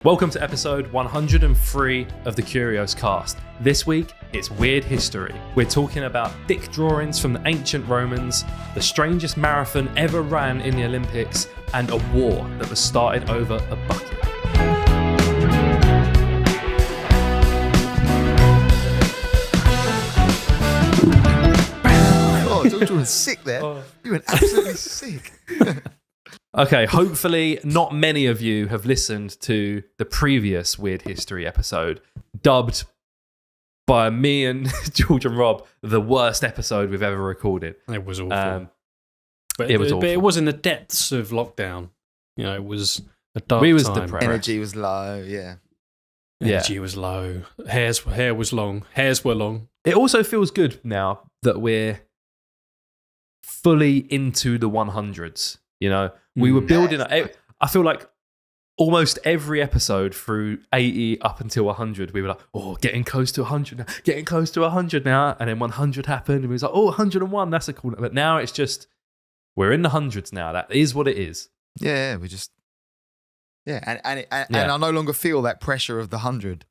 Welcome to episode 103 of the Curios cast. This week, it's weird history. We're talking about thick drawings from the ancient Romans, the strangest marathon ever ran in the Olympics, and a war that was started over a bucket. Oh, George was sick there. You went absolutely sick. Okay, hopefully not many of you have listened to the previous Weird History episode, dubbed by me and George and Rob the worst episode we've ever recorded. It was awful. It was awful. But it was in the depths of lockdown. You know, it was a dark We was time. depressed. Energy was low, yeah. Energy was low. Hair was long. Hairs were long. It also feels good now that we're fully into the 100s. You know, we were building. I feel like almost every episode through 80 up until 100, we were like, oh, getting close to 100 now, getting close to 100 now. And then 100 happened and we was like, oh, 101, that's a cool. But now it's just, we're in the hundreds now. That is what it is. Yeah, we just, and I no longer feel that pressure of the 100.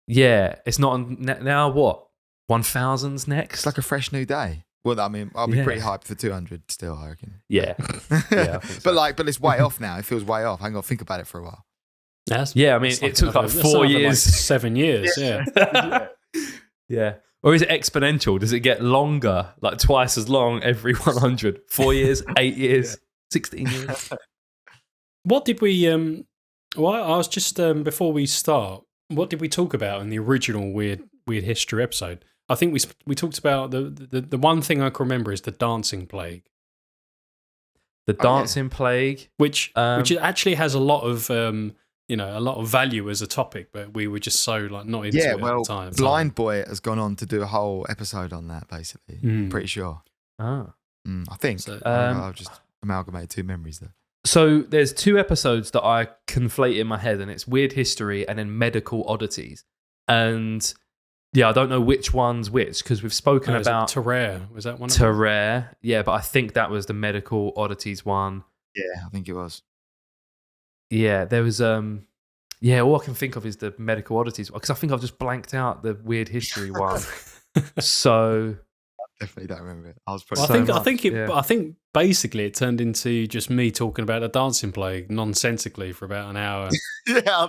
Yeah, it's not now what? 1000's next? It's like a fresh new day. Well, I mean, I'll be pretty hyped for 200 still, I reckon. Yeah. I think so. But it's way off now. It feels way off. I ain't got to think about it for a while. Yeah, I mean, it took like 4 years. 7 years, yeah. Yeah. Or is it exponential? Does it get longer, like twice as long every 100? 4 years, 8 years, 16 years? What did we, well, I was just, before we start, what did we talk about in the original Weird History episode? I think we talked about the one thing I can remember is the dancing plague. The dancing plague, which actually has a lot of a lot of value as a topic, but we were just so like not into it at the time. Blind Boy has gone on to do a whole episode on that. Basically, pretty sure. I think so, I've just amalgamated two memories there. So there's two episodes that I conflate in my head, and it's Weird History and then Medical Oddities, and. Yeah, I don't know which one's which because we've spoken about Terrare. Was that one? Of them? Terrare, yeah, but I think that was the Medical Oddities one. Yeah, I think it was. Yeah, there was. All I can think of is the Medical Oddities because I think I've just blanked out the Weird History one. So I definitely don't remember it. I was probably. I think basically it turned into just me talking about the dancing plague nonsensically for about an hour.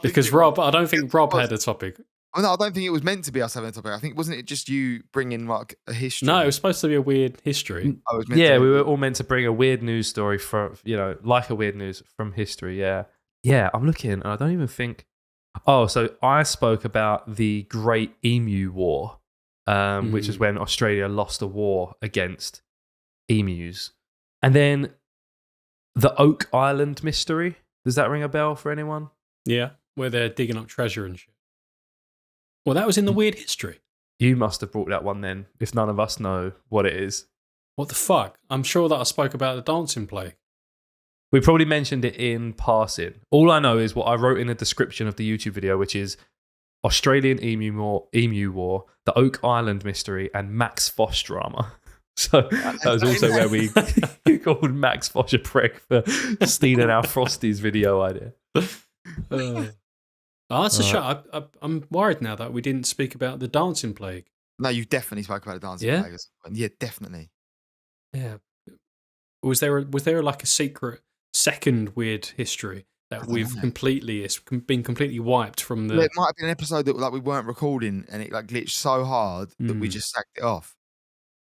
Because I don't think Rob had a topic. Oh, no, I don't think it was meant to be us having a topic. I think, wasn't it just you bringing like a history? No, it was supposed to be a weird history. We were all meant to bring a weird news story from, like a weird news from history. Yeah. Yeah, I'm looking and I don't even think. Oh, so I spoke about the Great Emu War, which is when Australia lost a war against emus. And then the Oak Island mystery. Does that ring a bell for anyone? Yeah, where they're digging up treasure and shit. Well, that was in the Weird History. You must have brought that one then, if none of us know what it is. What the fuck? I'm sure that I spoke about the dancing plague. We probably mentioned it in passing. All I know is what I wrote in the description of the YouTube video, which is Australian Emu War, the Oak Island mystery, and Max Fosh drama. So that was also where we called Max Fosh a prick for stealing our Frosties video idea. Oh, that's a shame. I'm worried now that we didn't speak about the dancing plague. No, you definitely spoke about the dancing plague. Yeah, definitely. Yeah. Was there like a secret second weird history that we've been completely wiped from the? Well, it might have been an episode that like we weren't recording and it like glitched so hard that we just sacked it off.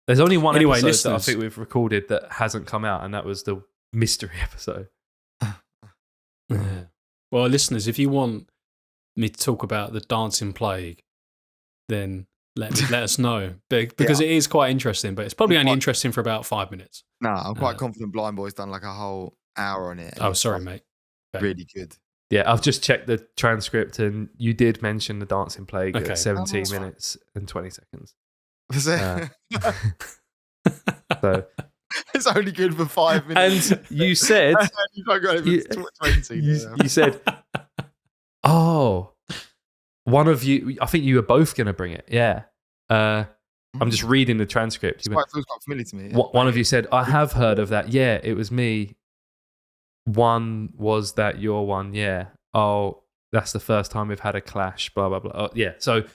There's only one episode that I think we've recorded that hasn't come out, and that was the mystery episode. Yeah. Well, listeners, if you want me to talk about the dancing plague, then let us know because it is quite interesting, but it's probably only interesting for about 5 minutes. No, I'm quite confident Blind Boy's done like a whole hour on it. Oh, sorry, mate. Okay. Really good. Yeah, I've just checked the transcript and you did mention the dancing plague at 17 minutes and 20 seconds. Was it? So it's only good for 5 minutes. And you said you said, oh, one of you, I think you were both going to bring it. Yeah. I'm just reading the transcript. It feels quite familiar to me. Yeah. One of you said, I have heard of that. Yeah, it was me. One was that your one. Yeah. Oh, that's the first time we've had a clash, blah, blah, blah. Yeah, so a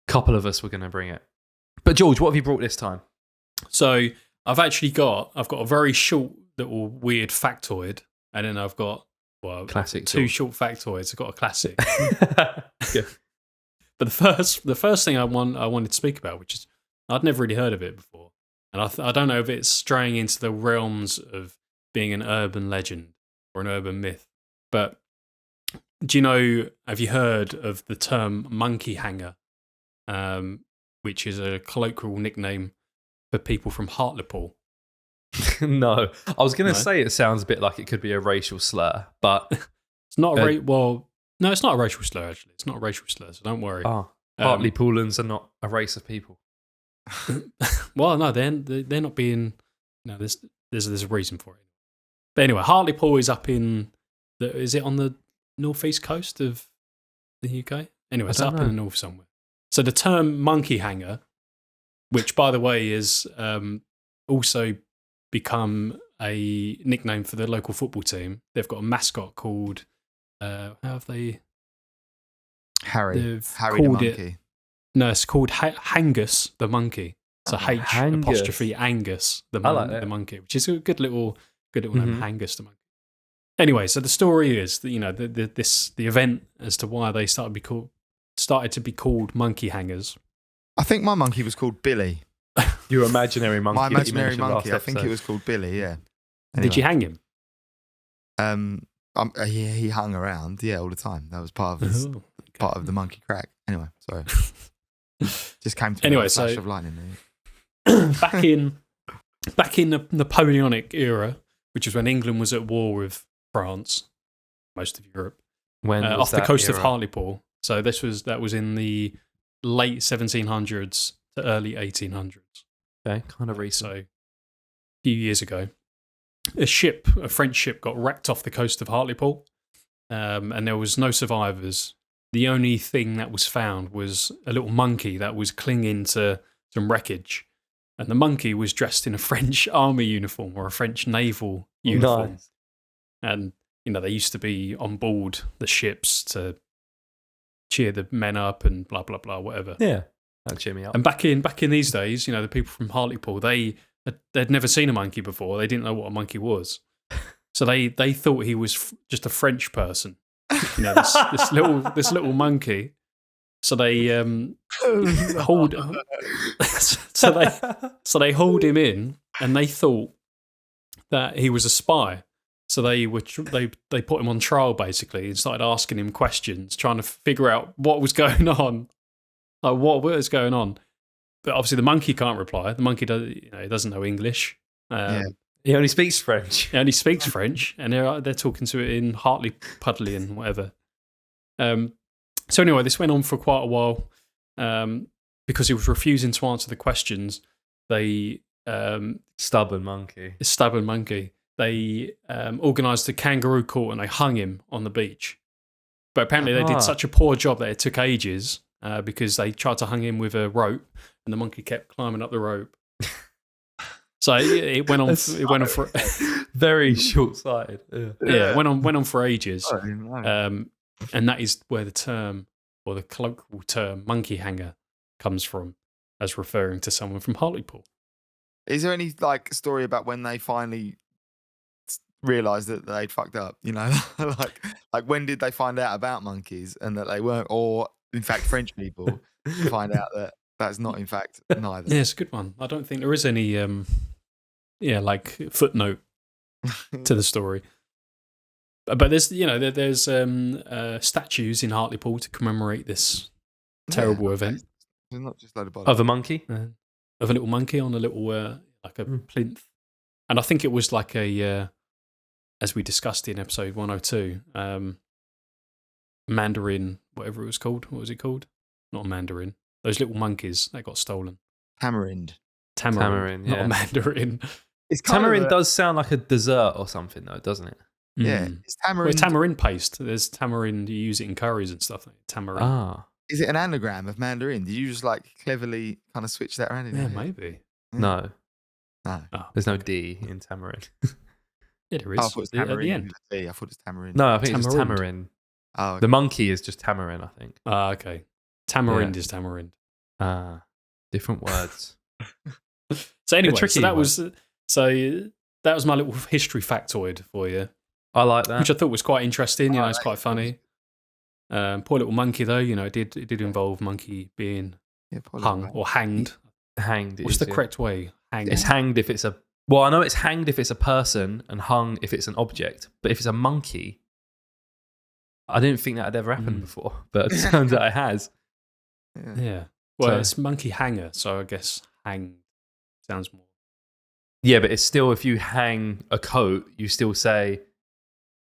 couple of us were going to bring it. But George, what have you brought this time? So I've got a very short little weird factoid, and then I've got Classic two short factoids. I've got a classic. Yeah. But the first thing I wanted to speak about, which is I'd never really heard of it before, and I don't know if it's straying into the realms of being an urban legend or an urban myth. But have you heard of the term monkey hanger, which is a colloquial nickname for people from Hartlepool? No. I was going to say it sounds a bit like it could be a racial slur, but... It's not no, it's not a racial slur, actually. It's not a racial slur, so don't worry. Hartlepoolans are not a race of people. Well, no, they're not being... No, there's a reason for it. But anyway, Hartlepool is up in... Is it on the northeast coast of the UK? Anyway, it's up in the north somewhere. So the term monkey hanger, which, by the way, is also become a nickname for the local football team. They've got a mascot called... how have they... Harry the monkey. No, it's called Hangus the monkey. So H''Angus the monkey, which is a good little name, Hangus the monkey. Anyway, so the story is that the event as to why they started to be called monkey hangers. I think my monkey was called Billy. Your imaginary monkey. My imaginary monkey. I think it was called Billy. Yeah. Anyway. Did you hang him? He hung around. Yeah, all the time. That was part of the monkey crack. Anyway, sorry. Just came to me a flash of lightning. back in the Napoleonic era, which is when England was at war with France, most of Europe, off the coast of Hartlepool. So that was in the late 1700s to early 1800s. Okay, kind of recent. So a few years ago, a French ship, got wrecked off the coast of Hartlepool, and there was no survivors. The only thing that was found was a little monkey that was clinging to some wreckage. And the monkey was dressed in a French army uniform or a French naval uniform. Nice. And, they used to be on board the ships to cheer the men up and blah, blah, blah, whatever. Yeah, that'd cheer me up. And back in these days, the people from Hartlepool, they'd never seen a monkey before. They didn't know what a monkey was. So they thought he was just a French person. This little monkey. So they hauled hauled him in, and they thought that he was a spy. So they put him on trial basically and started asking him questions, trying to figure out what was going on, like what was going on. But obviously the monkey can't reply. The monkey doesn't know English. He only speaks French. He only speaks French, and they're talking to it in Hartlepoolian, whatever. So anyway, this went on for quite a while because he was refusing to answer the questions. They stubborn monkey. They organised a kangaroo court and they hung him on the beach. But apparently they did such a poor job that it took ages because they tried to hang him with a rope, and the monkey kept climbing up the rope. So it went on. It went on for very short-sighted. Yeah, it went on for ages. And that is where the term, or the colloquial term, monkey hanger comes from, as referring to someone from Hartlepool. Is there any story about when they finally realised that they'd fucked up? Like when did they find out about monkeys and that they weren't, or in fact French people find out that that's not in fact neither? Yeah, it's a good one. I don't think there is any footnote to the story. But there's statues in Hartlepool to commemorate this terrible event. There's not just a load of bodies. Of a monkey? Of a little monkey on a little plinth. And I think it was like a, as we discussed in episode 102, mandarin, whatever it was called. What was it called? Not a mandarin. Those little monkeys that got stolen. Tamarind, yeah. Not a mandarin. Tamarind does sound like a dessert or something, though, doesn't it? Yeah, it's tamarind. Well, tamarind paste. There's tamarind. You use it in curries and stuff. Tamarind. Ah, is it an anagram of mandarin? Did you just cleverly kind of switch that around? Yeah, maybe. No. Oh. There's no D in tamarind. Yeah, there is. I thought it was tamarind. I thought it was tamarind. No, I think it's tamarind. Oh, The monkey is just tamarind, I think. Okay. Tamarind is tamarind. Different words. So anyway, tricky that was my little history factoid for you, I like that. which I thought was quite interesting. It's quite funny. Poor little monkey, though. It did involve monkey being hung or hanged. Hanged. What's the correct way? Hanged. It's hanged if it's a. Well, I know it's hanged if it's a person and hung if it's an object. But if it's a monkey, I didn't think that had ever happened before. But it turns out it has. Yeah. Well, it's monkey hanger, so I guess hang sounds more. Yeah, but it's still, if you hang a coat, you still say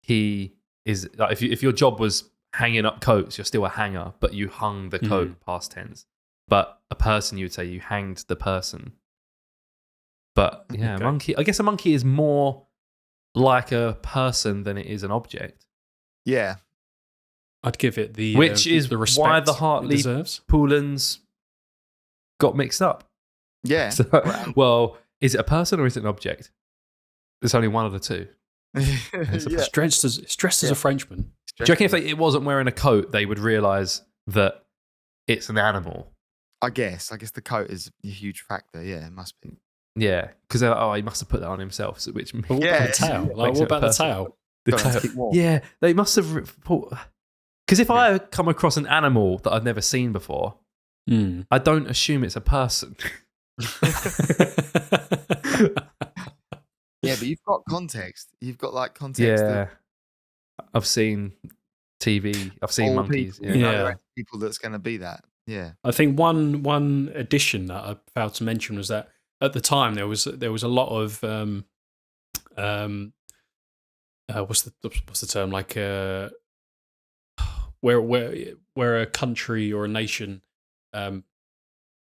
he is. Like if your job was hanging up coats, you're still a hanger, but you hung the coat past tense. But a person, you would say you hanged the person. But yeah, Okay. monkey. I guess a monkey is more like a person than it is an object. Yeah. I'd give it the Which is the respect why the it Hartley deserves. Poolans got mixed up. Yeah. So, well, is it a person or is it an object? There's only one of the two. It's dressed as a Frenchman. Do you reckon if it wasn't wearing a coat, they would realise that it's an animal? I guess the coat is a huge factor. Yeah, it must be. Yeah, because they're like, oh, he must have put that on himself. So which But what about the tail? Like, what about the tail? The Got to tail. keep warm. Yeah, they must have. Because if I come across an animal that I've never seen before, I don't assume it's a person. Yeah, but you've got context. You've got like context. Yeah, I've seen TV. I've seen Old monkeys. people, Yeah. people that's going to be that. Yeah. I think one addition that I failed to mention was that at the time there was a lot of what's the term, like where a country or a nation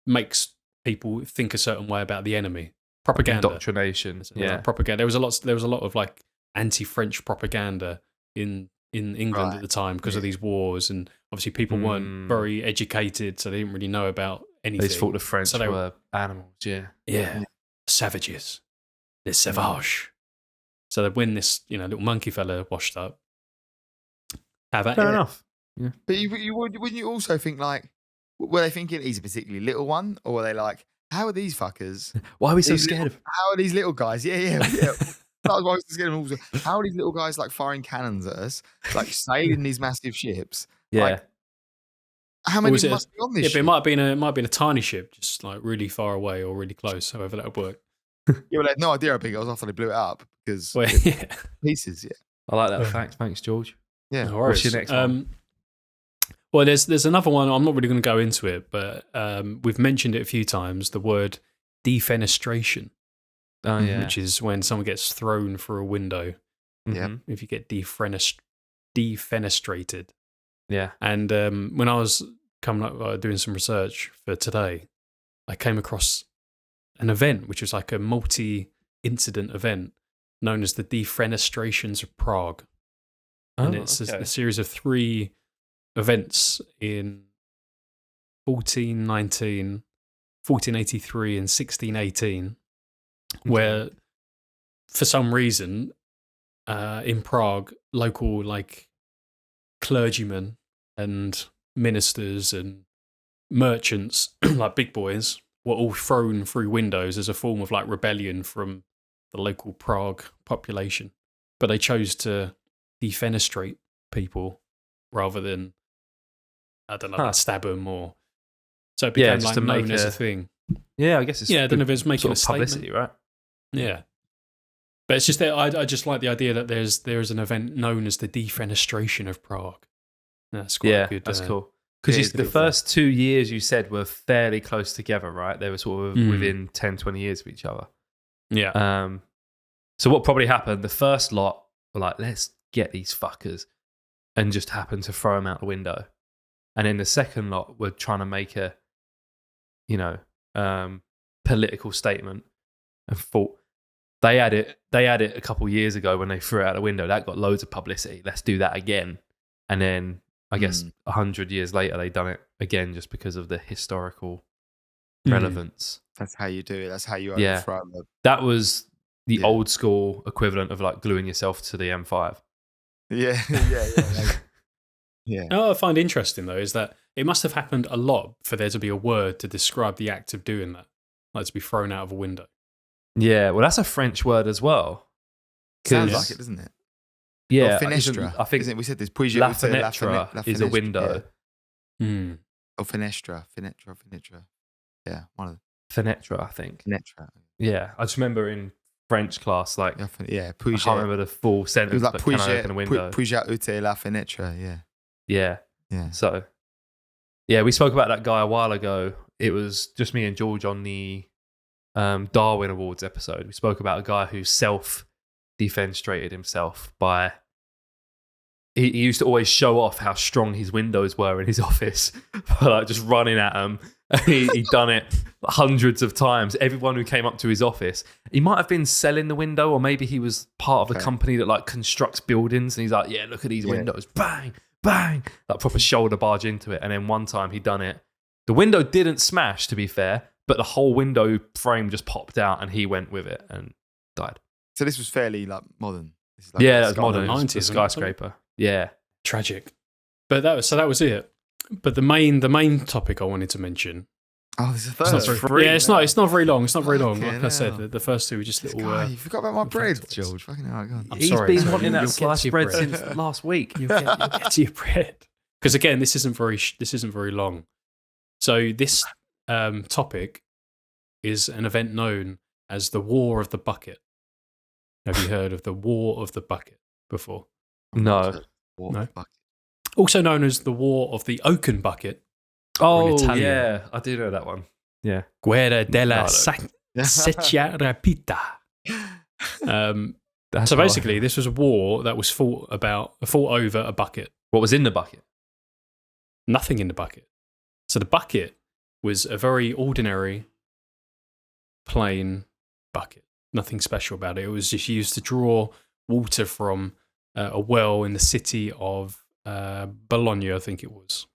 makes people think a certain way about the enemy. Propaganda. Indoctrination. Yeah, propaganda. There was a lot of like anti-French propaganda in England at the time because of these wars, and obviously people weren't very educated, so they didn't really know about anything. They just thought the French they were animals. Yeah, savages. Les sauvages. So that when this little monkey fella washed up, have at Fair it. enough. Yeah. But wouldn't you also think like, were they thinking he's a particularly little one, or were they like, how are these fuckers? Why are we so These scared of? How are these little guys? Yeah. That was why I was scared of them also. How are these little guys like firing cannons at us, like sailing these massive ships? Yeah. Like, how many must be on this Yeah, ship? but it might have been a tiny ship, just like really far away or really close. However that would work. Yeah, well, they had no idea how big it was after they blew it up because Well, pieces. Yeah. I like that fact. Thanks, George. Yeah. No worries. What's your next one? Well, there's another one. I'm not really going to go into it, but we've mentioned it a few times. The word defenestration, Oh yeah. which is when someone gets thrown through a window. Yeah. If you get defenestrated. Yeah. And when I was coming up doing some research for today, I came across an event which was like a multi-incident event known as the Defenestrations of Prague. And it's a series of 3 events in 1419, 1483 and 1618, where for some reason in Prague, local like clergymen and ministers and merchants, like big boys, were all thrown through windows as a form of like rebellion from the local Prague population. But they chose to defenestrate people rather than, I don't know, like stab them or. So it became like known as a thing. Yeah, I guess it's I don't know if it's making sort a of publicity, statement. right? Yeah. But it's just that I just like the idea that there's an event known as the Defenestration of Prague. That's quite good. That's cool. Because the first 2 years you said were fairly close together, right? They were sort of within 10, 20 years of each other. Yeah. So what probably happened, the first lot were like, let's get these fuckers, and just happened to throw them out the window. And then the second lot were trying to make a, political statement, and thought they had it a couple of years ago when they threw it out the window. That got loads of publicity. Let's do that again. And then I guess 100 years later, they done it again just because of the historical relevance. That's how you do it. That's how you overthrow them. That was the old school equivalent of like gluing yourself to the M5. Yeah. Yeah. What I find interesting though is that it must have happened a lot for there to be a word to describe the act of doing that, like to be thrown out of a window. Yeah, well, that's a French word as well. Sounds like it, doesn't it? Yeah, or fenestra. I think isn't it? We said this. la fenestra is a window. Hmm. Or fenestra. Yeah, one of them. Fenetra, I think. Fenetra. Yeah, I just remember in French class, like, Yeah, I can't remember the full sentence, It was like but can I open a window? Puis-je ôter la fenêtre? Yeah. Yeah. Yeah. So, yeah, we spoke about that guy a while ago. It was just me and George on the Darwin Awards episode. We spoke about a guy who self-defenestrated himself by... He used to always show off how strong his windows were in his office, like just running at them. He'd done it hundreds of times. Everyone who came up to his office, he might have been selling the window, or maybe he was part of a company that like constructs buildings. And he's like, "Yeah, look at these windows, bang, bang!" Like proper shoulder barge into it. And then one time he'd done it. The window didn't smash, to be fair, but the whole window frame just popped out, and he went with it and died. So this was fairly like modern. This is like Yeah, that was modern. 90s, It was a skyscraper. Yeah. Tragic. But that was it. But the main topic I wanted to mention. Oh, there's a It's not third. very, yeah, it's not very long. It's not very long. Okay, Like I said, now. the first two were just little. God, you forgot about my bread, factoids. George. Fucking hell, go on. I'm He's sorry. been wanting You'll that get sliced to your bread bread. since last week. You'll get to your bread. Because again, this isn't very long. So this topic is an event known as the War of the Bucket. Have you heard of the War of the Bucket before? No. No. Also known as the War of the Oaken Bucket. Oh, Italian. yeah. I do know that one. Yeah. Guerra della No, Secchia Rapita. That's So right. basically, this was a war that was fought over a bucket. What was in the bucket? Nothing in the bucket. So the bucket was a very ordinary, plain bucket. Nothing special about it. It was just used to draw water from a well in the city of Bologna, I think it was.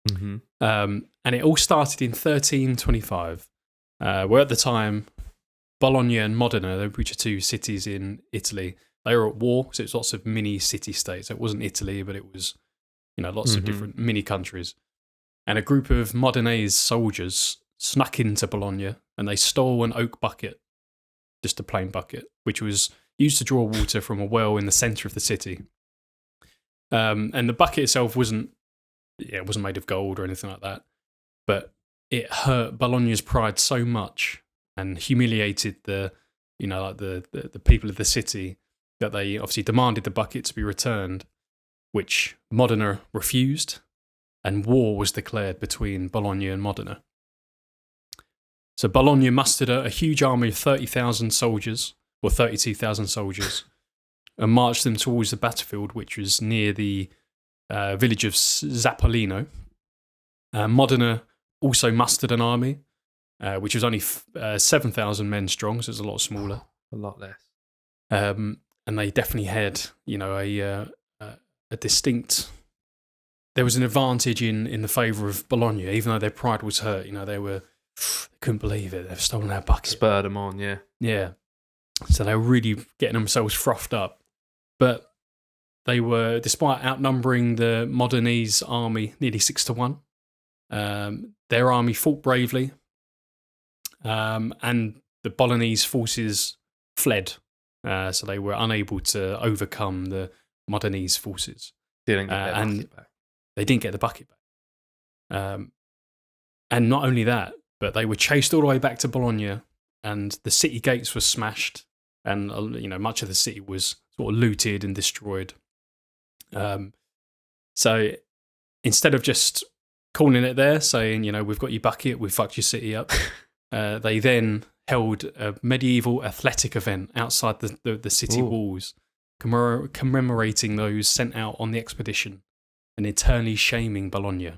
Mm-hmm. And it all started in 1325, where at the time, Bologna and Modena, which are two cities in Italy, they were at war. So it's lots of mini city-states. It wasn't Italy, but it was, lots of different mini countries. And a group of Modenese soldiers snuck into Bologna and they stole an oak bucket, just a plain bucket, which was used to draw water from a well in the centre of the city. And the bucket itself wasn't made of gold or anything like that, but it hurt Bologna's pride so much and humiliated the people of the city that they obviously demanded the bucket to be returned, which Modena refused, and war was declared between Bologna and Modena. So Bologna mustered a huge army of 30,000 soldiers, or 32,000 soldiers, and marched them towards the battlefield, which was near the village of Zappolino. Modena also mustered an army, which was only 7,000 men strong, so it's a lot smaller. A lot less. And they definitely had, a distinct... There was an advantage in the favour of Bologna, even though their pride was hurt. They couldn't believe it. They've stolen our bucket. Spurred them on, yeah. Yeah. So they were really getting themselves frothed up. But they were, despite outnumbering the Modenese army nearly 6-1, their army fought bravely, and the Bolognese forces fled. So they were unable to overcome the Modenese forces. Didn't get their bucket back. They didn't get the bucket back. And not only that, but they were chased all the way back to Bologna, and the city gates were smashed, and much of the city was sort of looted and destroyed. So instead of just calling it there, saying, we've got your bucket, we've fucked your city up, they then held a medieval athletic event outside the city walls, commemorating those sent out on the expedition and eternally shaming Bologna.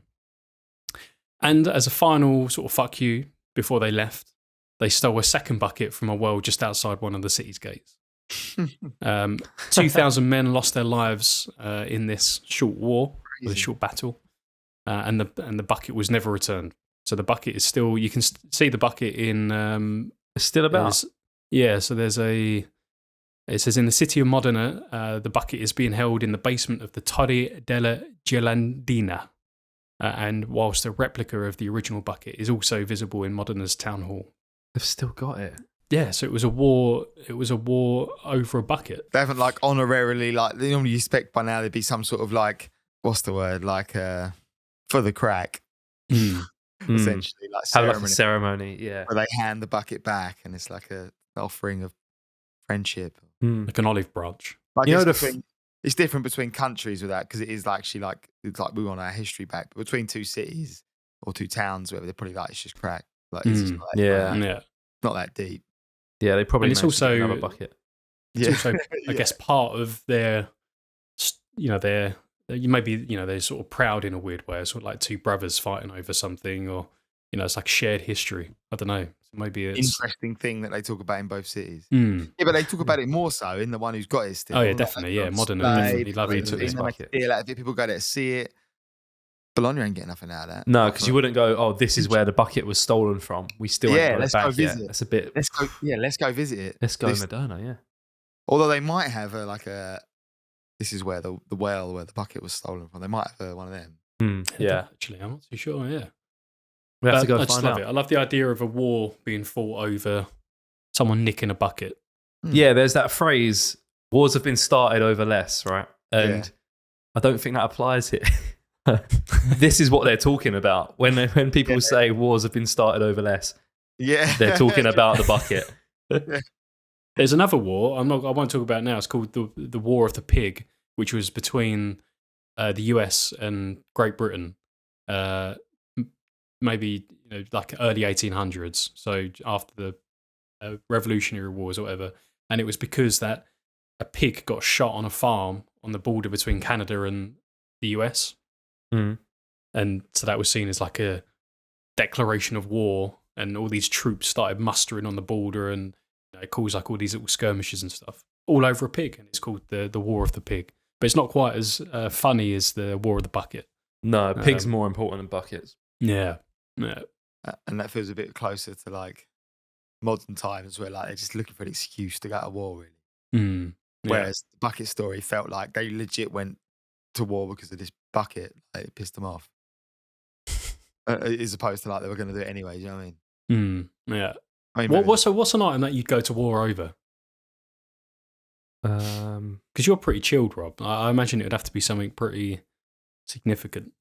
And as a final sort of fuck you, before they left, they stole a second bucket from a well just outside one of the city's gates. 2,000 men lost their lives in this short war, or this short battle, and the bucket was never returned. So the bucket is still, you can see the bucket in... It's still about. Yeah, so there's a It says, in the city of Modena, the bucket is being held in the basement of the Torre della Ghirlandina. And whilst a replica of the original bucket is also visible in Modena's town hall. They've still got it. Yeah, so it was a war over a bucket. They haven't like honorarily, like, they normally expect by now there'd be some sort of like, what's the word? Like, for the crack. Essentially, like have like a ceremony, yeah, where they hand the bucket back and it's like an offering of friendship, like an olive branch. like, it's different between countries with that, because it is actually like, it's like we want our history back, but between two cities or two towns, whatever, they're probably like, it's just crack, like it's just not that, not that deep. Yeah, they probably. And it's also another bucket. It's also, I guess, part of their, you maybe, they're sort of proud in a weird way, sort of like two brothers fighting over something, or, it's like shared history. I don't know. Maybe it's interesting thing that they talk about in both cities. Yeah, but they talk about it more so in the one who's got it still. Oh yeah, definitely. Yeah, Modena definitely love it. Took this bucket. People go there to see it. Bologna ain't getting nothing out of that. No, because you wouldn't go, oh, this is where the bucket was stolen from. We still ain't got it back yet. That's a bit. Let's go visit it. Let's go Modena, yeah. Although they might have this is where the well where the bucket was stolen from. They might have one of them. Yeah, actually, I'm not too sure. Yeah, we have to go I just find love out. it. I love the idea of a war being fought over someone nicking a bucket. Yeah, there's that phrase: wars have been started over less, right? And I don't think that applies here. This is what they're talking about when people say wars have been started over less. Yeah, they're talking about the bucket. There's another war. I won't talk about it now. It's called the War of the Pig, which was between the US and Great Britain. Maybe like early 1800s. So after the Revolutionary Wars or whatever, and it was because that a pig got shot on a farm on the border between Canada and the US. And so that was seen as like a declaration of war, and all these troops started mustering on the border, and it caused like all these little skirmishes and stuff all over a pig, and it's called the War of the Pig. But it's not quite as funny as the War of the Bucket. No, pigs more important than buckets. Yeah. And that feels a bit closer to like modern times, where like they're just looking for an excuse to go to war, really. Whereas the bucket story felt like they legit went to war because of this bucket. Like, it pissed them off, as opposed to like they were going to do it anyway. You know what I mean? Yeah. I mean, what's an item that you'd go to war over? Because you're pretty chilled, Rob. I imagine it would have to be something pretty significant.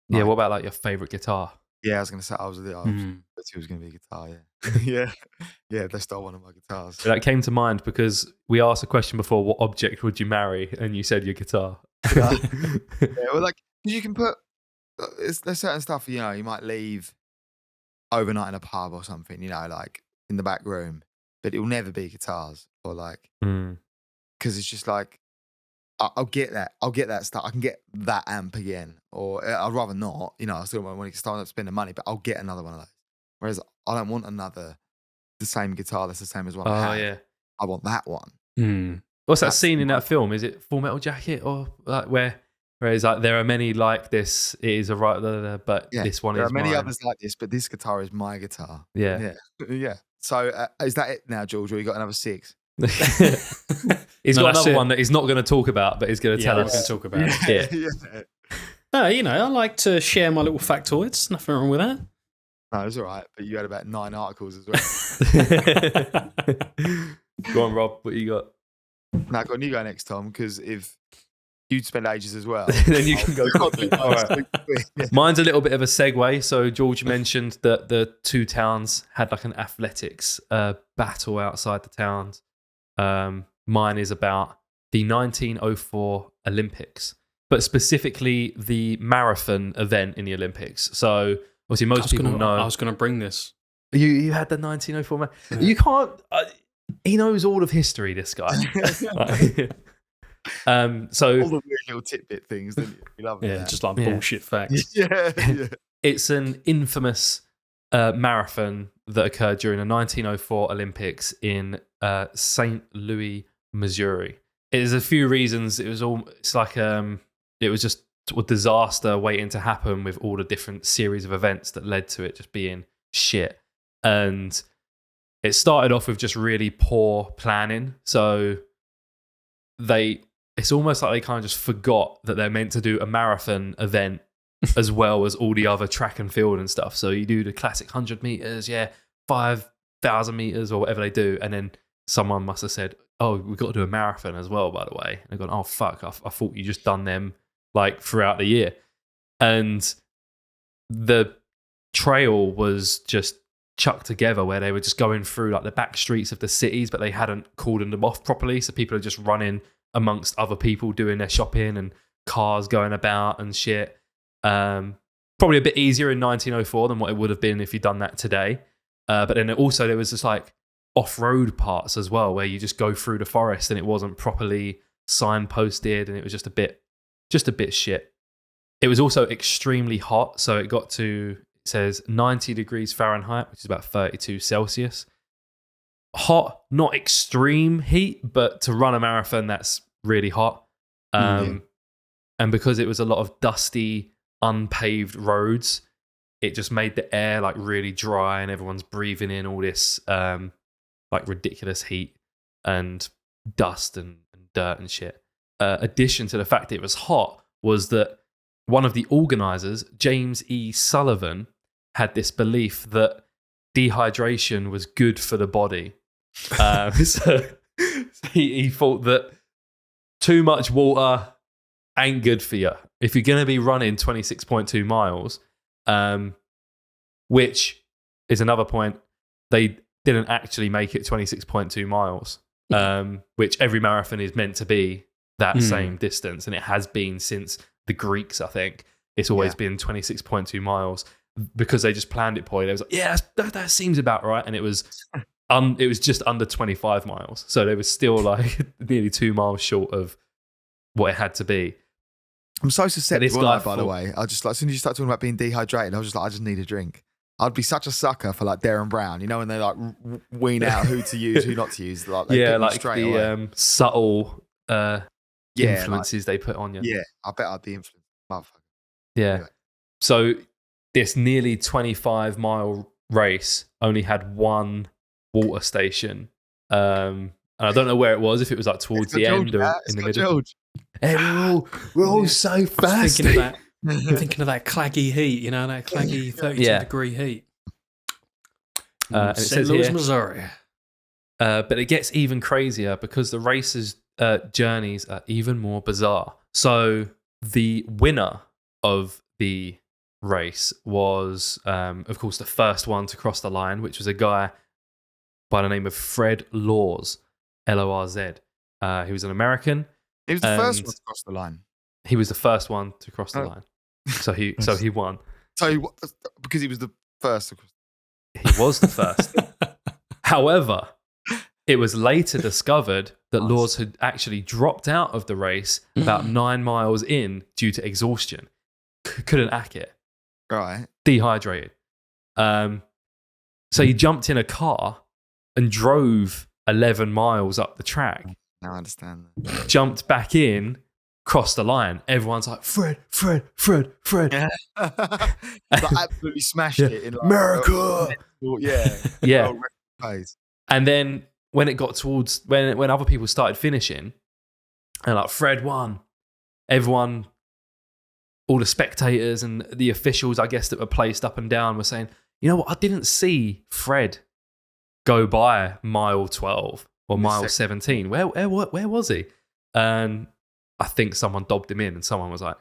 Yeah. What about like your favorite guitar? Yeah, I was going to say it was going to be a guitar. Yeah, yeah. They stole one of my guitars. That came to mind because we asked a question before: what object would you marry? And you said your guitar. Yeah, well, like you can put. There's certain stuff you might leave overnight in a pub or something. Like in the back room, but it will never be guitars or like because it's just like I'll get that. I'll get that stuff. I can get that amp again, or I'd rather not. I still want to start up spending money, but I'll get another one of those. Whereas I don't want the same guitar that's the same as one I have. Yeah. I want that one. What's that scene in that film? Is it Full Metal Jacket or like whereas like there are many like this? It is but this one is. There are many mine. others like this, but this guitar is my guitar. Yeah. So is that it now, George? Or you got another 6? He's got another one that he's not going to talk about, but he's going to tell us. Going to talk about it. I like to share my little factoids. Nothing wrong with that. No, it's all right. But you had about 9 articles as well. Go on, Rob. What you got? No, go on. You go next, Tom. Because if you'd spend ages as well, then you can go quickly. All right. Mine's a little bit of a segue. So George mentioned that the two towns had like an athletics battle outside the towns. Mine is about the 1904 Olympics, but specifically the marathon event in the Olympics. So obviously most people know. I was going to bring this. You had the 1904 You can't. He knows all of history. This guy. So all the weird little tidbit things, didn't you? You love that. Just like bullshit facts. Yeah. It's an infamous marathon that occurred during the 1904 Olympics in St. Louis, Missouri. There's a few reasons. It was just a disaster waiting to happen with all the different series of events that led to it just being shit. And it started off with just really poor planning. So it's almost like they kind of just forgot that they're meant to do a marathon event as well as all the other track and field and stuff. So you do the classic 100 meters, 5,000 meters or whatever they do. And then someone must have said, oh, we've got to do a marathon as well, by the way. And they've gone, oh, fuck, I thought you just done them like throughout the year. And the trail was just chucked together where they were just going through like the back streets of the cities, but they hadn't cordoned them off properly. So people are just running amongst other people doing their shopping and cars going about and shit. Probably a bit easier in 1904 than what it would have been if you'd done that today. But then also there was just like off-road parts as well, where you just go through the forest and it wasn't properly signposted and it was just a bit shit. It was also extremely hot. So it got to, it says 90 degrees Fahrenheit, which is about 32 Celsius. Hot, not extreme heat, but to run a marathon, that's really hot. And because it was a lot of dusty, unpaved roads, it just made the air like really dry and everyone's breathing in all this like ridiculous heat and dust and dirt and shit. Addition to the fact that it was hot was that one of the organizers, James E. Sullivan, had this belief that dehydration was good for the body. So he thought that too much water ain't good for you. If you're going to be running 26.2 miles, which is another point, they didn't actually make it 26.2 miles, which every marathon is meant to be that same distance. And it has been since the Greeks, I think. It's always been 26.2 miles because they just planned it poorly. They was like, that seems about right. And it was just under 25 miles. So they were still like nearly 2 miles short of what it had to be. I'm so susceptible, by the way. I just like, as soon as you start talking about being dehydrated, I was just like, I just need a drink. I'd be such a sucker for like Darren Brown, you know, when they like wean out who to use, who not to use. Like, they like the subtle influences they put on you. Yeah, I bet I'd be influenced. Motherfucker. Yeah. Anyway. So this nearly 25-mile race only had one water station. And I don't know where it was, if it was like towards the end or in the middle. Hey, we're all so fast. Thinking of that claggy heat, you know, that claggy 32-degree heat. And it St. says Louis, here, Missouri. but it gets even crazier because the race's journeys are even more bizarre. So the winner of the race was, of course, the first one to cross the line, which was a guy by the name of Fred Lorz, Lorz. He was an American. He was the first one to cross the line. He was the first one to cross the line. So he won. So because he was the first to cross. He was the first. However, it was later discovered that Lorz had actually dropped out of the race about 9 miles in due to exhaustion. Couldn't hack it. Right. Dehydrated. So he jumped in a car and drove 11 miles up the track. Now I understand that. Jumped back in, crossed the line. Everyone's like, Fred. Yeah. Like, absolutely smashed it in like, America. Yeah. And then when it got towards when other people started finishing, and like Fred won, everyone, all the spectators and the officials, I guess, that were placed up and down were saying, you know what, I didn't see Fred go by mile 12 or mile 17. Where was he? And I think someone dobbed him in, and someone was like,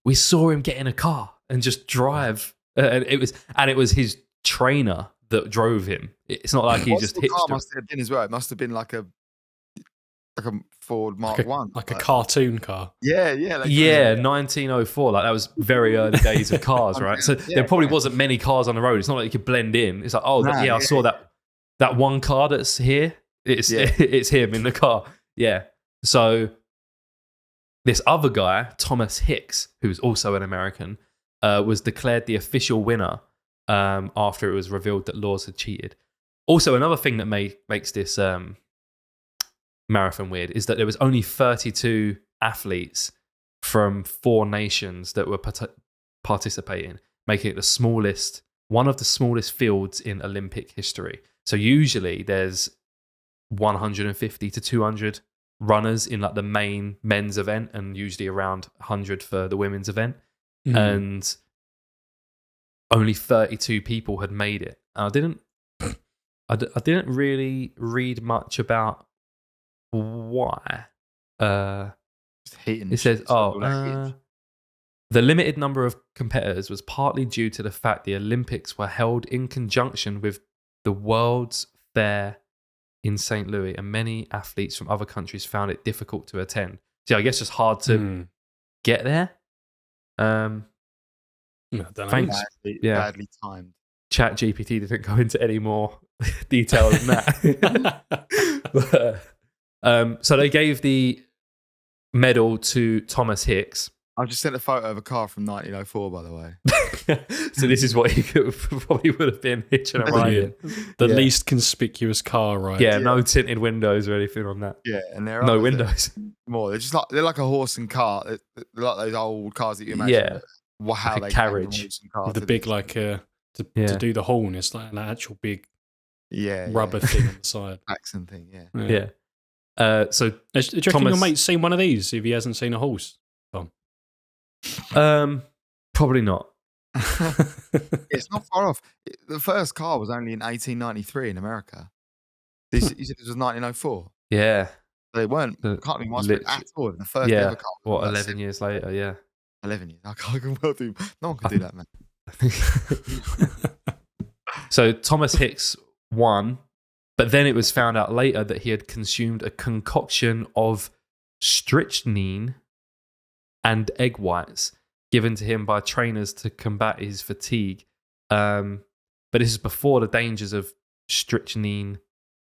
we saw him get in a car and just drive. And it was his trainer that drove him. It's not like he just hitched him. Must have been as well. It must have been like a Ford Mark One, like a cartoon car. Yeah, 1904. Like that was very early days of cars, right? So there probably wasn't many cars on the road. It's not like you could blend in. It's like, I saw that one car that's here. It's him in the car. Yeah. So this other guy, Thomas Hicks, who's also an American, was declared the official winner after it was revealed that Lorz had cheated. Also, another thing that makes this marathon weird is that there was only 32 athletes from 4 nations that were participating, making it one of the smallest fields in Olympic history. So usually there's 150 to 200 runners in like the main men's event, and usually around 100 for the women's event. Mhm. And only 32 people had made it. And I didn't really read much about why. Just heating It says, shit, so related. the limited number of competitors was partly due to the fact the Olympics were held in conjunction with the World's Fair in St. Louis, and many athletes from other countries found it difficult to attend. So I guess it's hard to get there. I don't know. Thanks. Badly timed. Chat GPT didn't go into any more detail than that. So they gave the medal to Thomas Hicks. I've just sent a photo of a car from 1904, by the way. So this is what he probably would have been hitching a ride in. The least conspicuous car, right? Yeah, no tinted windows or anything on that. Yeah, and they're No windows. more. They're like a horse and cart. They're like those old cars that you imagine. Yeah. How Like a they carriage. horse and cart With the to big, this. like, to do the horn, it's like an actual big yeah rubber thing on the side. accent thing. Yeah. Yeah. So Do you reckon Thomas- your mate's seen one of these if he hasn't seen a horse? probably not. It's not far off. The first car was only in 1893 in America. You said this was 1904. Yeah. They weren't. Can't be much at all. The first ever car. was What, about 11 years later? Yeah. 11 years. I can't well do. No one can do that, man. So Thomas Hicks won, but then it was found out later that he had consumed a concoction of strychnine and egg whites given to him by trainers to combat his fatigue. But this is before the dangers of strychnine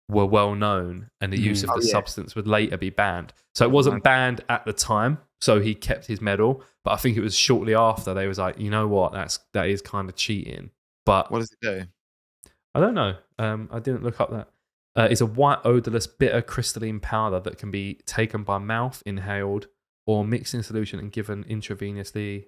were well known, and the use of the substance would later be banned. So it wasn't banned at the time, so he kept his medal. But I think it was shortly after they was like, you know what, that is kind of cheating. But What does it do? I don't know. I didn't look up that. It's a white, odorless, bitter crystalline powder that can be taken by mouth, inhaled, or mixed in solution and given intravenously.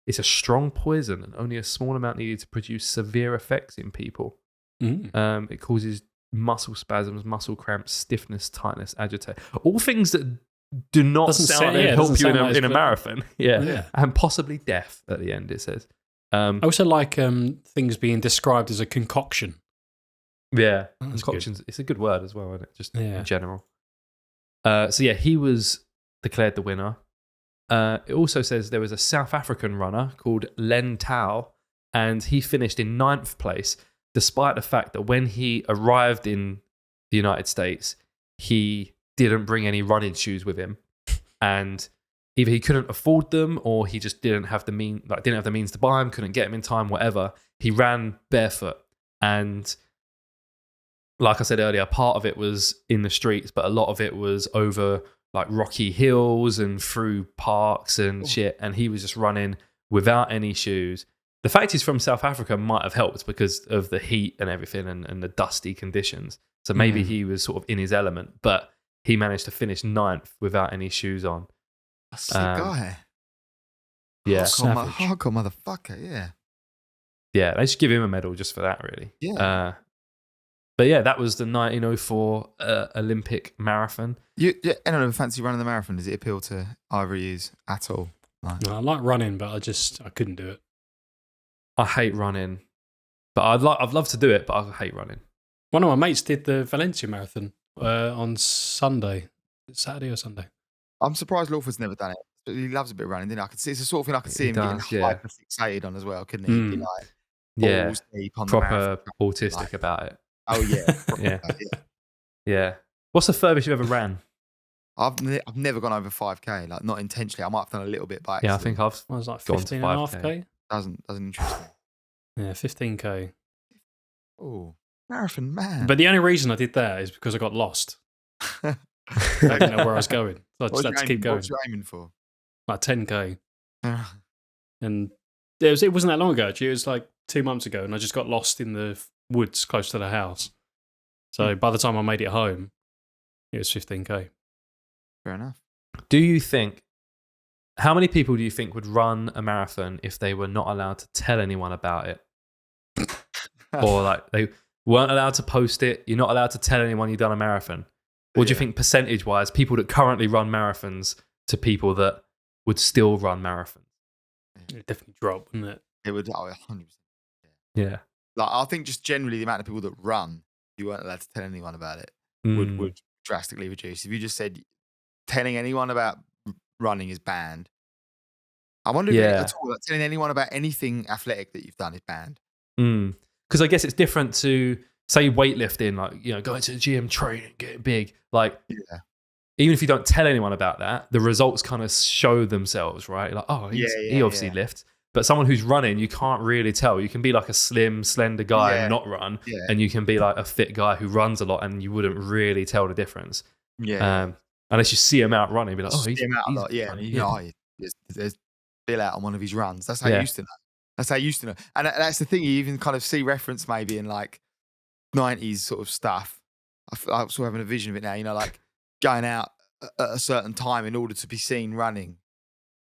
It's a strong poison, and only a small amount needed to produce severe effects in people. It causes muscle spasms, muscle cramps, stiffness, tightness, agitation. All things that do not sound like help you in a marathon. Yeah. And possibly death at the end, it says. I also like things being described as a concoction. Yeah, That's concoctions. It's a good word as well, isn't it? Just Yeah. in general. So yeah, he was declared the winner. It also says there was a South African runner called Len Tao, and he finished in 9th place, despite the fact that when he arrived in the United States, he didn't bring any running shoes with him, and either he couldn't afford them or he just didn't have the means to buy them, couldn't get them in time, whatever. He ran barefoot, and like I said earlier, part of it was in the streets, but a lot of it was over like rocky hills and through parks and shit. And he was just running without any shoes. The fact he's from South Africa might have helped because of the heat and everything and the dusty conditions. So maybe he was sort of in his element, but he managed to finish 9th without any shoes on. A sick guy. Yeah. Hardcore motherfucker, yeah. Yeah, they should give him a medal just for that, really. Yeah. But yeah, that was the 1904 Olympic marathon. Anyone fancy running the marathon? Does it appeal to either of you at all? No, I like running, but I couldn't do it. I hate running, but I'd love to do it, but I hate running. One of my mates did the Valencia marathon on Sunday. Saturday or Sunday. I'm surprised Lawford's never done it. But he loves a bit of running, didn't I? It's the sort of thing I could see him getting hyper fixated on as well, couldn't he? He'd be like balls deep on the proper marathon. autistic about it. Oh yeah, Yeah. What's the furthest you ever ran? I've never gone over 5k, like not intentionally. I might have done a little bit by Yeah, I accident. think I've I was like gone to 15 and a half 5K. K. Doesn't interest me. Yeah, 15k. Oh, marathon man! But the only reason I did that is because I got lost. I didn't know where I was going, so I just had to keep going. What you aiming for? Like 10k, and it wasn't that long ago. Actually, it was like 2 months ago, and I just got lost in the woods close to the house. So by the time I made it home, it was 15k. Fair enough. Do you think, how many people do you think would run a marathon if they were not allowed to tell anyone about it? Or like they weren't allowed to post it, you're not allowed to tell anyone you've done a marathon. What do you think percentage-wise, people that currently run marathons to people that would still run marathons? It would definitely drop, wouldn't it? It would 100%. Yeah. Like I think just generally the amount of people that run, you weren't allowed to tell anyone about it, would drastically reduce. If you just said telling anyone about running is banned. I wonder if at all, like, telling anyone about anything athletic that you've done is banned. Because I guess it's different to, say, weightlifting, like, going to the gym, training, getting big. Like, even if you don't tell anyone about that, the results kind of show themselves, right? Like, oh, he obviously lifts. But someone who's running, you can't really tell. You can be like a slim, slender guy and not run, and you can be like a fit guy who runs a lot, and you wouldn't really tell the difference. Unless you see him out running, be like, oh, he's him out a lot, and you know, there's Bill out on one of his runs. That's how you used to know. That's how you used to know. And that's the thing, you even kind of see reference maybe in like 90s sort of stuff. I'm sort of having a vision of it now, you know, like going out at a certain time in order to be seen running.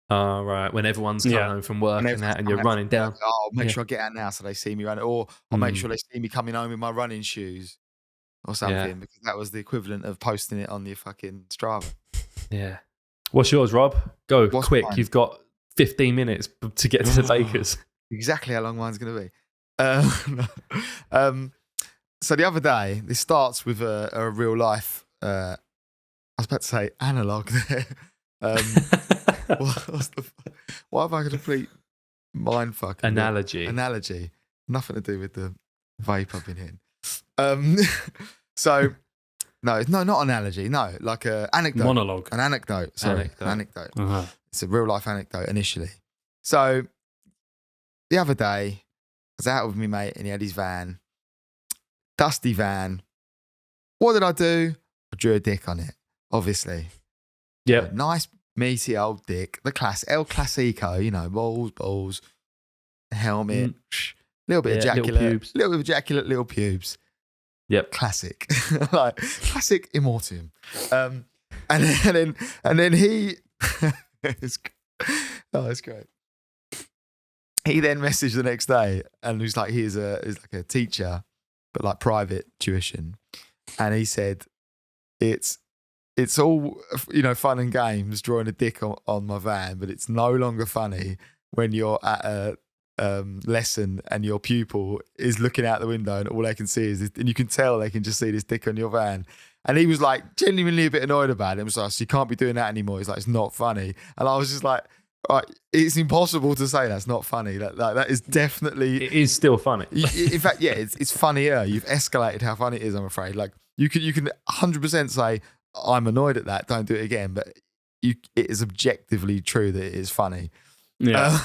Oh, right. When everyone's coming home from work and you're running down. I'll make sure I get out now so they see me running. Or I'll make sure they see me coming home in my running shoes or something, because that was the equivalent of posting it on your fucking Strava. Yeah. What's yours, Rob? Go quick. Mine? You've got 15 minutes to get to the Bakers. Exactly how long mine's going to be. So the other day, this starts with a real life, I was about to say analog there. Why have I got a complete mindfuck? Analogy. Nothing to do with the vape I've been hitting. So, no, not analogy. No, like an anecdote. Monologue. An anecdote. Sorry, anecdote. Uh-huh. It's a real life anecdote initially. So, the other day, I was out with my mate and he had his van. Dusty van. What did I do? I drew a dick on it, obviously. Yeah. Nice, meaty old dick. The El Clasico, you know, balls, helmet, little bit of ejaculate, little pubes. Yep. Classic. Like, classic immortium. And then he, it's great. He then messaged the next day and was like, he's like a teacher, but like private tuition. And he said, it's all, you know, fun and games drawing a dick on my van, but it's no longer funny when you're at a lesson and your pupil is looking out the window and all they can see is this, and you can tell they can just see this dick on your van. And he was like genuinely a bit annoyed about it. He was like, so you can't be doing that anymore. He's like, it's not funny. And I was just like, right, it's impossible to say that's not funny. That is definitely... It is still funny. In fact, yeah, it's funnier. You've escalated how funny it is, I'm afraid. Like, you can 100% say, I'm annoyed at that, don't do it again. But it is objectively true that it is funny. Yeah.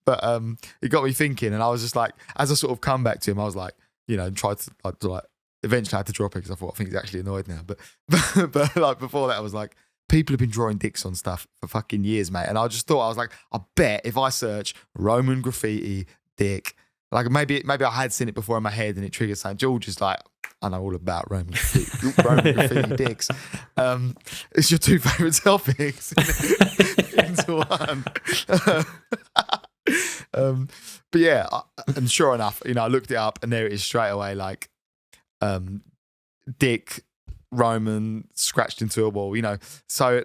But it got me thinking, and I was just like, as I sort of come back to him, I was like, you know, tried to like eventually I had to drop it because I thought, I think he's actually annoyed now. But like before that, I was like, people have been drawing dicks on stuff for fucking years, mate. And I just thought, I was like, I bet if I search Roman graffiti dick, like maybe I had seen it before in my head and it triggered something. George is like, I know all about Roman graffiti dicks. It's your two favourite topics into one. But yeah, and sure enough, you know, I looked it up and there it is straight away, like dick Roman scratched into a wall, you know. So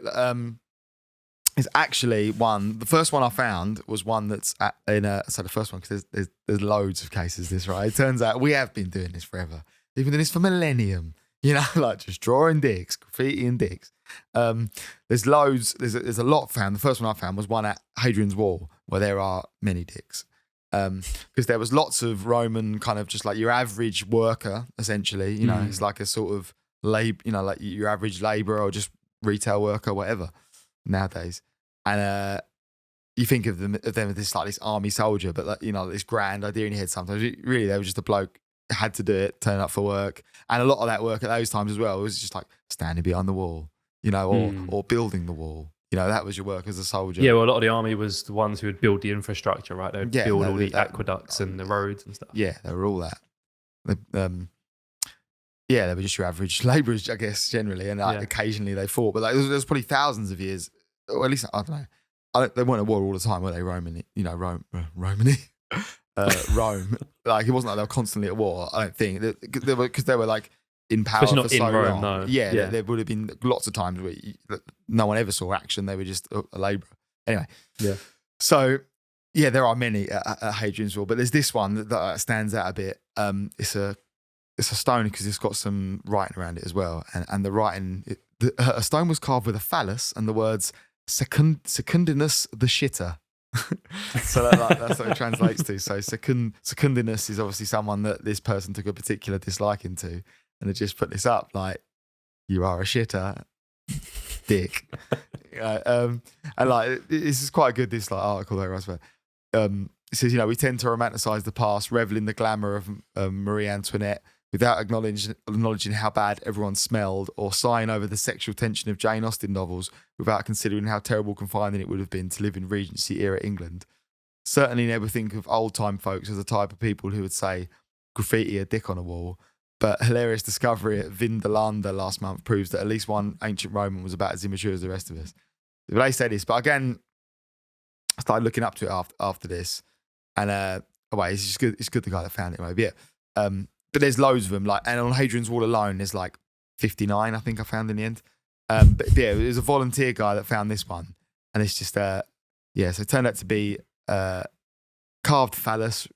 it's actually the first one I found was one that's so the first one, because there's loads of cases of this, right? It turns out we have been doing this forever. We've been doing this for millennium, you know, like just drawing dicks, graffiti and dicks. There's loads, there's a lot found. The first one I found was one at Hadrian's Wall where there are many dicks. Because there was lots of Roman kind of just like your average worker, essentially, you know, it's like a sort of you know, like your average labourer or just retail worker, whatever, nowadays. And you think of them as this army soldier, but like, you know, this grand idea in your head sometimes. Really, they were just a bloke, had to do it, turn up for work. And a lot of that work at those times as well was just like standing behind the wall, you know, or building the wall. You know, that was your work as a soldier. Yeah, well, a lot of the army was the ones who would build the infrastructure, right? They'd build all the aqueducts and the roads and stuff. Yeah, they were all that. Yeah, they were just your average labourers, I guess, generally. And like, occasionally they fought. But like, there's probably thousands of years, or at least, I don't know. They weren't at war all the time, were they? Romany, you know, Romany? Rome. Like, it wasn't like they were constantly at war, I don't think. Because they were like, in power Especially for not so in Rome, long. no. Yeah, Yeah. there would have been lots of times where no one ever saw action. They were just a labourer. Anyway. Yeah. So, yeah, there are many at Hadrian's Wall, but there's this one that stands out a bit. It's a stone because it's got some writing around it as well. And the writing, a stone was carved with a phallus and the words Secundinus the shitter. So that's what it translates to. So Secundinus is obviously someone that this person took a particular disliking to, and they just put this up like, you are a shitter, dick. And like, this is quite good, this like article that I wrote about. It says, we tend to romanticize the past, revel in the glamour of Marie Antoinette without acknowledging how bad everyone smelled, or sighing over the sexual tension of Jane Austen novels without considering how terrible confining it would have been to live in Regency era England. Certainly never think of old time folks as the type of people who would say graffiti a dick on a wall. But hilarious discovery at Vindolanda last month proves that at least one ancient Roman was about as immature as the rest of us. But they say this, but again, I started looking up to it after this, and it's just good. It's good the guy that found it, maybe. Yeah. But there's loads of them. Like, and on Hadrian's Wall alone, there's like 59. I think I found in the end. But yeah, it was a volunteer guy that found this one, and it's just So it turned out to be carved phallus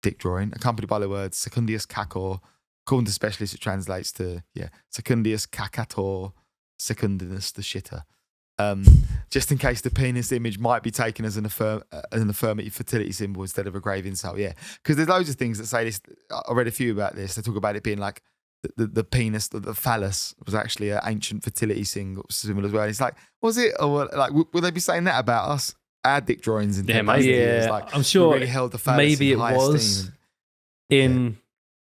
dick drawing, accompanied by the words Secundius cacor. According to specialists, it translates to Secundius cacator, Secundinus the shitter. Just in case the penis image might be taken as an affirmative fertility symbol instead of a grave insult. Yeah, because there's loads of things that say this. I read a few about this. They talk about it being like the penis, the phallus was actually an ancient fertility symbol as well. And it's like, was it? Or like, would they be saying that about us? Our dick drawings in maybe. Like, I'm sure we really held the phallus maybe in it high was esteem.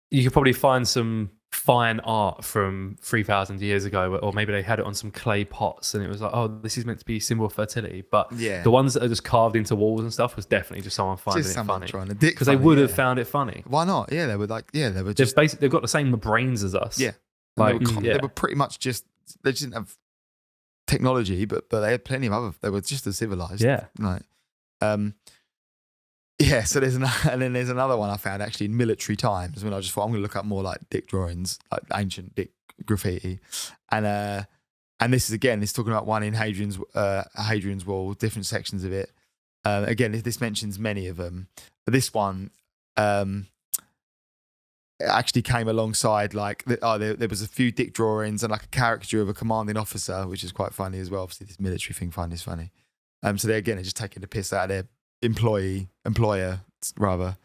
You could probably find some fine art from 3,000 years ago, or maybe they had it on some clay pots and it was like, oh, this is meant to be a symbol of fertility. But the ones that are just carved into walls and stuff was definitely just someone finding it funny. Because they would have found it funny. Why not? Yeah, they were like, they were just basically, they've got the same brains as us. Yeah. Like, they were pretty much they didn't have technology, but they had plenty of they were just as civilized. Yeah. Like, so there's another one I found actually in military times when I just thought I'm going to look up more like dick drawings, like ancient dick graffiti, and this is again, it's talking about one in Hadrian's Wall, different sections of it. Again, this mentions many of them, but this one actually came alongside like there was a few dick drawings and like a caricature of a commanding officer, which is quite funny as well. Obviously, this military thing is funny. So they're just taking the piss out of their employer rather,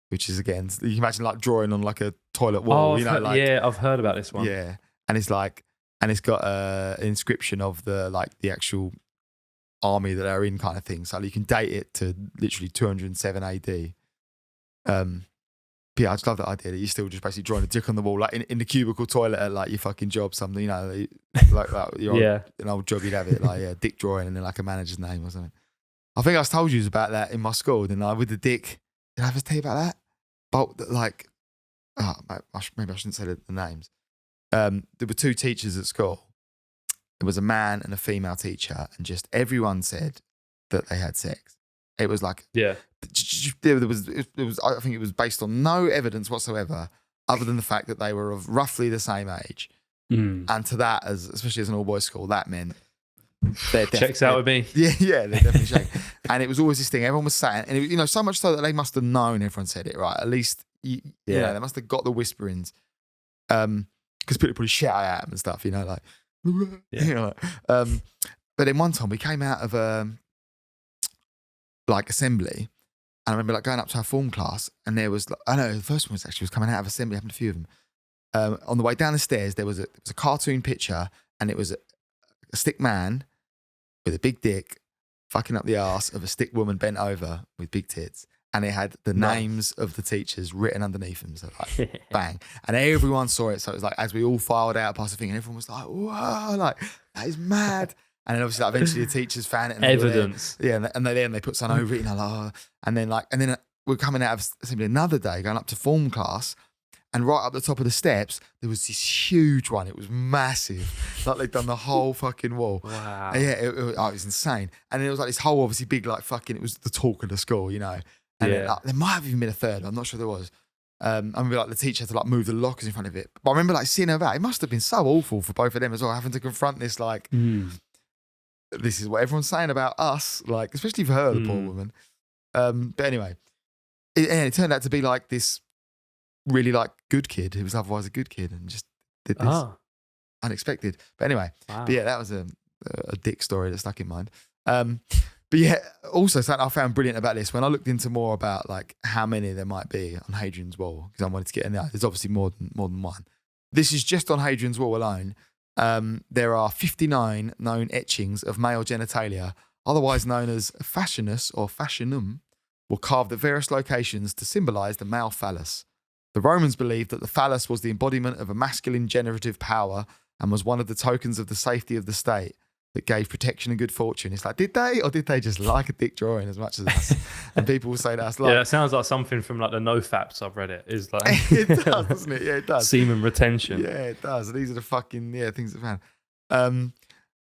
which is again, you can imagine like drawing on like a toilet wall. I've heard about this one. Yeah, and it's got an inscription of the actual army that they're in, kind of thing. So you can date it to literally 207 AD. But yeah, I just love that idea that you're still just basically drawing a dick on the wall, like in the cubicle toilet at like your fucking job, something, like an old job you'd have it, like dick drawing and then like a manager's name or something. I think I told you about that in my school, didn't I? With the dick. Did I ever tell you about that? But like, maybe I shouldn't say the names. There were two teachers at school. There was a man and a female teacher, and just everyone said that they had sex. It was like, there was. I think it was based on no evidence whatsoever, other than the fact that they were of roughly the same age. And to that, especially as an all boys school, that meant. Checks out with me. Yeah, they're definitely shaking. And it was always this thing everyone was saying, and it, so much so that they must have known everyone said it, right? At least, they must have got the whisperings, because people probably shout at them and stuff, like, but then one time we came out of assembly, and I remember like going up to our form class, and there was, the first one was coming out of assembly, happened a few of them. On the way down the stairs, there was a cartoon picture, and it was a stick man with a big dick fucking up the arse of a stick woman bent over with big tits, and it had the names of the teachers written underneath them. So like, bang, and everyone saw it. So it was like as we all filed out past the thing, and everyone was like, "Whoa, like that is mad!" And then obviously, eventually, the teachers found it. And evidence. And they put something over it, and then we're coming out of assembly another day, going up to form class. And right up the top of the steps, there was this huge one. It was massive. Like they'd done the whole fucking wall. Wow. And it was insane. And then it was like this whole obviously big it was the talk of the school, And then, there might have even been a third. I'm not sure there was. I remember like the teacher had to like move the lockers in front of it. But I remember like seeing her about. It must have been so awful for both of them as well, having to confront this like, this is what everyone's saying about us, like especially for her, the poor woman. But anyway, it turned out to be like this really like good kid who was otherwise a good kid and just did this unexpected. But anyway, but yeah, that was a dick story that stuck in mind. But yeah, also something I found brilliant about this when I looked into more about like how many there might be on Hadrian's Wall, because I wanted to get in there. There's obviously more than one. This is just on Hadrian's Wall alone. There are 59 known etchings of male genitalia, otherwise known as fashionus or fashionum, were carved at various locations to symbolise the male phallus. The Romans believed that the phallus was the embodiment of a masculine generative power and was one of the tokens of the safety of the state that gave protection and good fortune. It's like, did they just like a dick drawing as much as us? And people will say that's like... Yeah, that sounds like something from like the NoFap's I've read it. Is like it does, doesn't it? Yeah, it does. Semen retention. Yeah, it does. These are the fucking, things I found.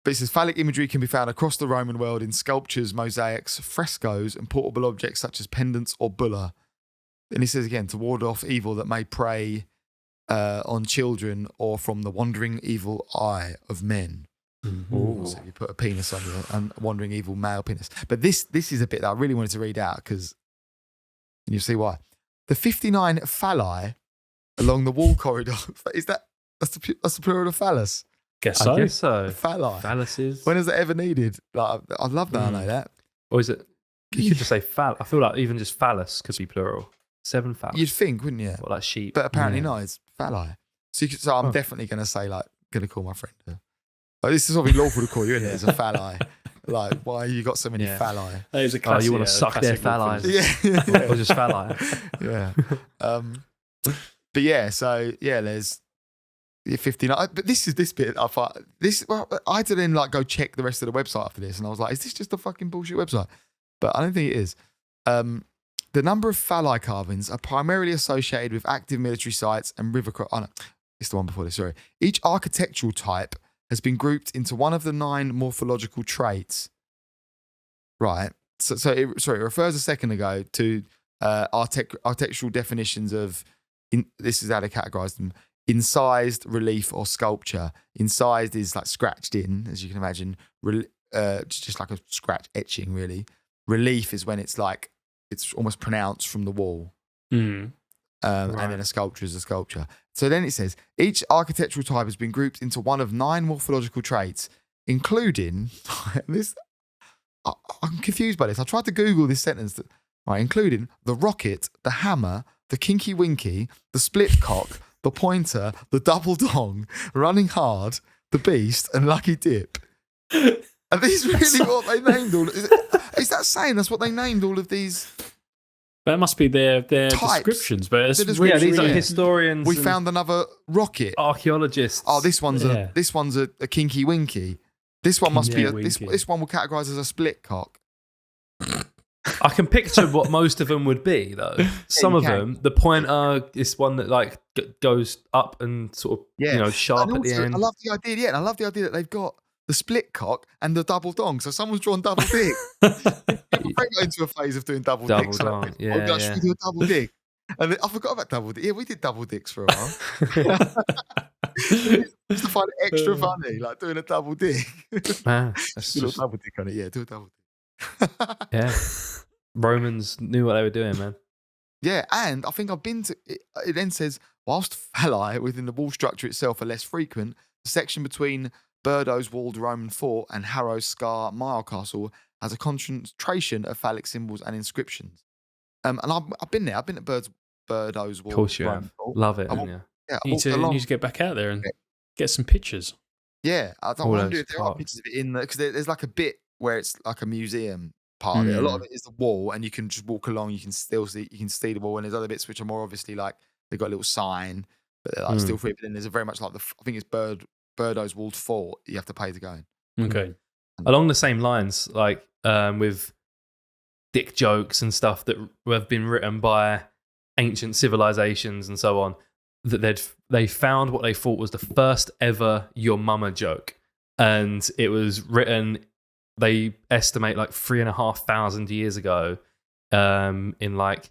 But it says phallic imagery can be found across the Roman world in sculptures, mosaics, frescoes, and portable objects such as pendants or bulla. And he says again, to ward off evil that may prey on children or from the wandering evil eye of men. So if you put a penis on you, and wandering evil male penis. But this is a bit that I really wanted to read out because you see why. The 59 phalli along the wall corridor. That's the plural of phallus? Guess so. I guess so. Phalli. Phalluses. When is it ever needed? Like, I'd love that. I know that. Or is it? You could just say phallus. I feel like even just phallus could be plural. 7 phallus. You'd think, wouldn't you? Or like sheep. But apparently no, it's phalli. So I'm definitely going to say like, going to call my friend. This is something lawful to call you, isn't it? It's a phalli. Like, why you got so many phalli? That is a classic, you want to suck their phalli? Yeah. Or just phalli. Yeah. But yeah, so yeah, there's 59. But this bit. I thought I had to then like go check the rest of the website after this, and I was like, is this just a fucking bullshit website? But I don't think it is. The number of phalli carvings are primarily associated with active military sites and river. Oh no, it's the one before this. Sorry. Each architectural type has been grouped into one of the 9 morphological traits. Right. So it refers a second ago to architectural definitions of, this is how they categorize them, incised, relief, or sculpture. Incised is like scratched in, as you can imagine, just like a scratch etching, really. Relief is when it's like, it's almost pronounced from the wall. Right. And then a sculpture is a sculpture. So then it says, each architectural type has been grouped into one of 9 morphological traits, including, this. I'm confused by this. I tried to Google this sentence, including the rocket, the hammer, the kinky winky, the split cock, the pointer, the double dong, running hard, the beast, and lucky dip. Are these really what they named all? Is that saying that's what they named all of these? That must be their types. Descriptions, but it's Yeah, these are historians. We found another rocket. Archaeologists. Oh, this one's a kinky winky. This one must be this one will categorise as a split cock. I can picture what most of them would be, though. Some of them, the pointer is one that like goes up and sort of sharp at the end. I love the idea. And I love the idea that they've got the split cock and the double dong. So someone's drawn double dick. People got into a phase of doing double dicks. Dong. Should we do a double dick? And then, I forgot about double dick. Yeah, we did double dicks for a while. Just to find it extra funny, like doing a double dick. Man, do a double dick on it. Yeah, do a double dick. Yeah. Romans knew what they were doing, man. Yeah, and I think I've been to it. It then says, whilst phalli within the wall structure itself are less frequent, the section between Burdo's walled Roman fort and Harrow's Scar Mile Castle has a concentration of phallic symbols and inscriptions. And I've been there. I've been at Burdo's walled Of course you have. Love it, haven't you? Yeah, You need to get back out there and get some pictures. Yeah, I wonder if there are pictures of it in there, because there's like a bit where it's like a museum part of it. A lot of it is the wall, and you can just walk along. You can still see the wall, and there's other bits which are more obviously like they've got a little sign, but they're like still free. But then there's a very much like I think it's Burdo's walled fort. You have to pay to go in. Okay. Along the same lines, like with dick jokes and stuff that have been written by ancient civilizations and so on, that they found what they thought was the first ever "your mama" joke, and it was written. They estimate like 3,500 years ago, in like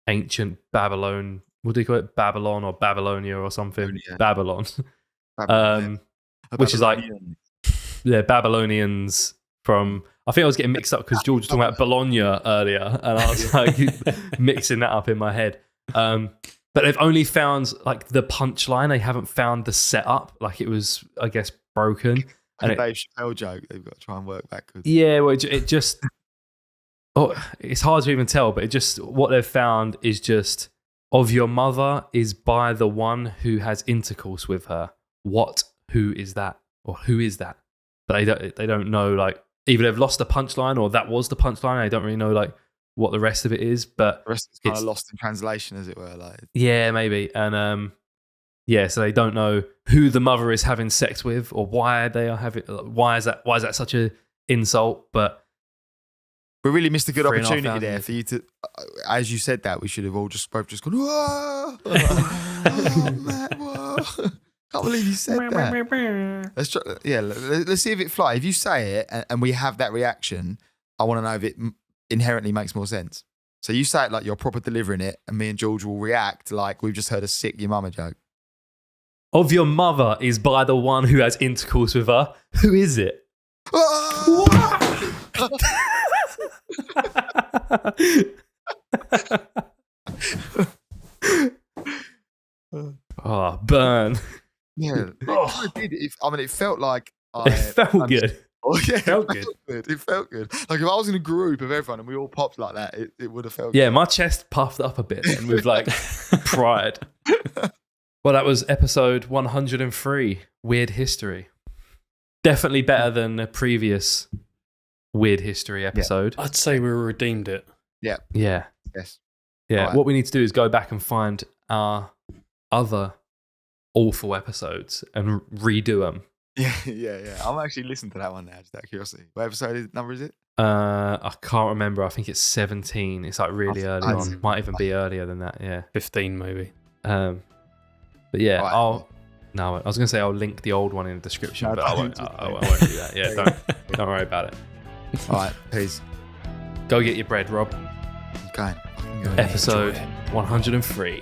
ancient Babylon what do you call it? Babylon or Babylonia or something? Babylon. Babylon. Which is like, Babylonians from. I think I was getting mixed up because George was talking about Bologna earlier, and I was like mixing that up in my head. But they've only found like the punchline. They haven't found the setup. Like it was, I guess, broken. And a Dave Chappelle joke. They've got to try and work backwards. Yeah, well, it just. Oh, it's hard to even tell, but what they've found is just of your mother is by the one who has intercourse with her. Who is that? Or who is that? But they don't know, like, either they've lost the punchline or that was the punchline. They don't really know like what the rest of it is, but the rest is kind of lost in translation, as it were. Like, yeah, maybe. And so they don't know who the mother is having sex with or why they are having. Why is that such a insult? But we really missed a good opportunity there for you to. As you said that, we should have all both just gone. Whoa! Oh, man, whoa. Can't believe you said that. Let's try, let's see if it flies. If you say it and we have that reaction, I want to know if it inherently makes more sense. So you say it like you're proper delivering it, and me and George will react like we've just heard a sick your mama joke. Of your mother is by the one who has intercourse with her. Who is it? Oh, burn. Yeah, it felt like it felt good. Oh, yeah, it felt good. It felt good. Like if I was in a group of everyone and we all popped like that, it would have felt. Yeah, good. my chest puffed up a bit and with like pride. Well, that was episode 103, Weird History. Definitely better than the previous Weird History episode. I'd say we redeemed it. Yeah. Yeah. Yes. Yeah. Right. What we need to do is go back and find our other awful episodes and redo them. Yeah. I'm actually listening to that one now, just out of curiosity. What number is it? I can't remember. I think it's 17. It's like really early on. Might even be earlier than that. Yeah. 15 maybe. But yeah, Right. I was going to say I'll link the old one in the description, No, but I won't do that. Yeah, don't worry about it. All right, please. Go get your bread, Rob. Okay. Episode 103.